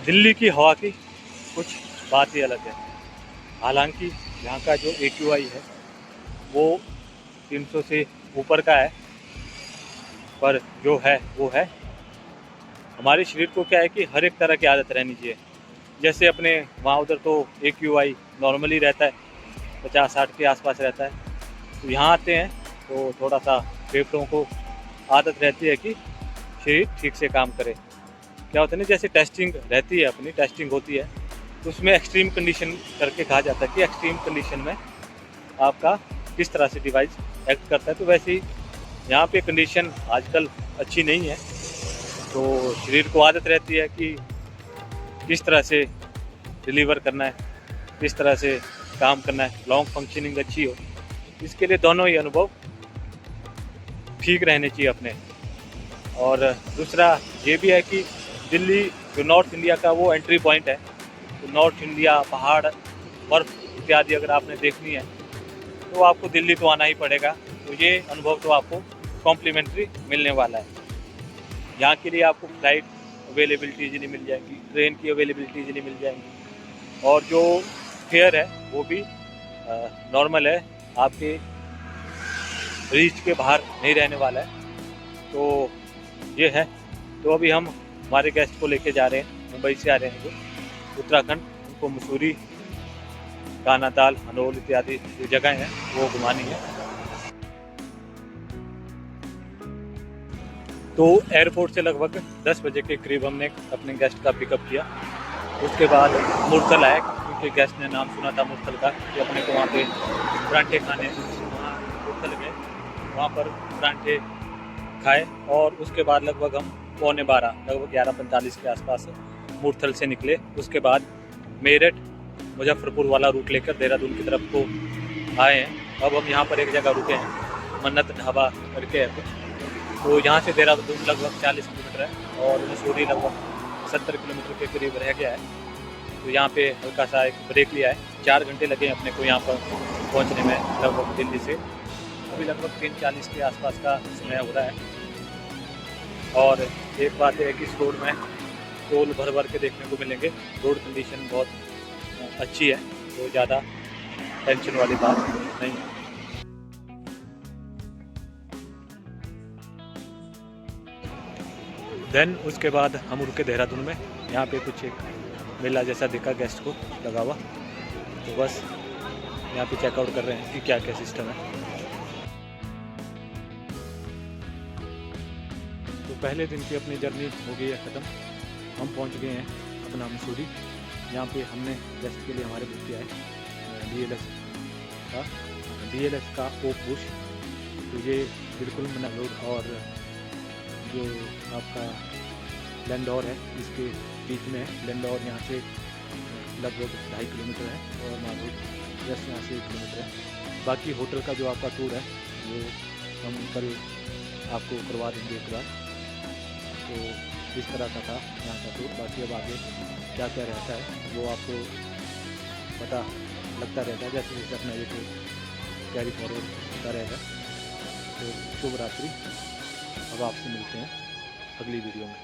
दिल्ली की हवा की कुछ बात ही अलग है। हालांकि यहाँ का जो AQI है वो 300 से ऊपर का है, पर जो है वो है। हमारे शरीर को क्या है कि हर एक तरह की आदत रहनी चाहिए। जैसे अपने वहाँ उधर तो AQI नॉर्मली रहता है, 50-60 के आसपास रहता है। तो यहाँ आते हैं तो थोड़ा सा फेफड़ों को आदत रहती है कि शरीर ठीक से काम करे। क्या होता है ना, जैसे टेस्टिंग रहती है, अपनी टेस्टिंग होती है तो उसमें एक्सट्रीम कंडीशन करके कहा जाता है कि एक्सट्रीम कंडीशन में आपका किस तरह से डिवाइस एक्ट करता है। तो वैसे ही यहाँ पे कंडीशन आजकल अच्छी नहीं है, तो शरीर को आदत रहती है कि किस तरह से डिलीवर करना है, किस तरह से काम करना है, लॉन्ग फंक्शनिंग अच्छी हो। इसके लिए दोनों ही अनुभव ठीक रहने चाहिए अपने। और दूसरा ये भी है कि दिल्ली जो नॉर्थ इंडिया का वो एंट्री पॉइंट है, तो नॉर्थ इंडिया, पहाड़, बर्फ़ इत्यादि अगर आपने देखनी है तो आपको दिल्ली तो आना ही पड़ेगा। तो ये अनुभव तो आपको कॉम्प्लीमेंट्री मिलने वाला है। यहाँ के लिए आपको फ्लाइट अवेलेबिलिटी इजीली मिल जाएगी, ट्रेन की अवेलेबिलिटी इजीली मिल जाएगी, और जो फेयर है वो भी नॉर्मल है, आपके रीच के बाहर नहीं रहने वाला है। तो ये है। तो अभी हम हमारे गेस्ट को लेके जा रहे हैं, मुंबई से आ रहे हैं जो उत्तराखंड, उनको मसूरी, कानाताल, हनोल इत्यादि जो जगह हैं वो घुमानी है। तो एयरपोर्ट से लगभग 10 बजे के करीब हमने अपने गेस्ट का पिकअप किया। उसके बाद मुरथल आए, क्योंकि गेस्ट ने नाम सुना था मुरथल का कि अपने को वहाँ पे परांठे खाने। वहाँ मुरथल गए, वहाँ पर परांठे खाए, और उसके बाद लगभग हम 11:15 लगभग 11:45 के आसपास मुरथल से निकले। उसके बाद मेरठ, मुजफ्फरपुर वाला रूट लेकर देहरादून की तरफ को आए हैं। अब हम यहाँ पर एक जगह रुके हैं, मन्नत ढाबा करके है कुछ। तो यहाँ से देहरादून लगभग 40 किलोमीटर है और मसूरी लगभग 70 किलोमीटर के करीब रह गया है। तो यहाँ पे हल्का सा एक ब्रेक लिया है। 4 घंटे लगे अपने को यहाँ पर पहुँचने में लगभग दिल्ली से। अभी लगभग 3:40 के आसपास का समय हो रहा है। और एक बात है कि इस रोड में टोल भर भर के देखने को मिलेंगे। रोड कंडीशन बहुत अच्छी है, तो ज़्यादा टेंशन वाली बात नहीं है। देन उसके बाद हम रुके देहरादून में। यहाँ पे कुछ एक मेला जैसा दिखा गेस्ट को लगा हुआ, तो बस यहाँ पे चेकआउट कर रहे हैं कि क्या क्या सिस्टम है। तो पहले दिन की अपनी जर्नी हो गई है ख़त्म। हम पहुँच गए हैं अपना मसूरी। यहाँ पे हमने गेस्ट के लिए हमारे बुक किया है DLS का ओक बुश। तो ये बिल्कुल मना रोड और जो आपका लैंडौर है इसके बीच में है। लैंडौर यहाँ से लगभग 2.5 किलोमीटर है और माधुर जस्ट यहाँ से 1 किलोमीटर है। बाकी होटल का जो आपका टूर है वो हम कल आपको करवा देंगे एक बार। तो इस तरह का था यहाँ का टूर। बाकी अब आगे क्या क्या रहता है वो आपको पता लगता रहेगा, जैसे जैसे अपना ये टूर कैरी फॉरवर्ड होता रहेगा। तो शुभ रात्रि। अब आपसे मिलते हैं अगली वीडियो में।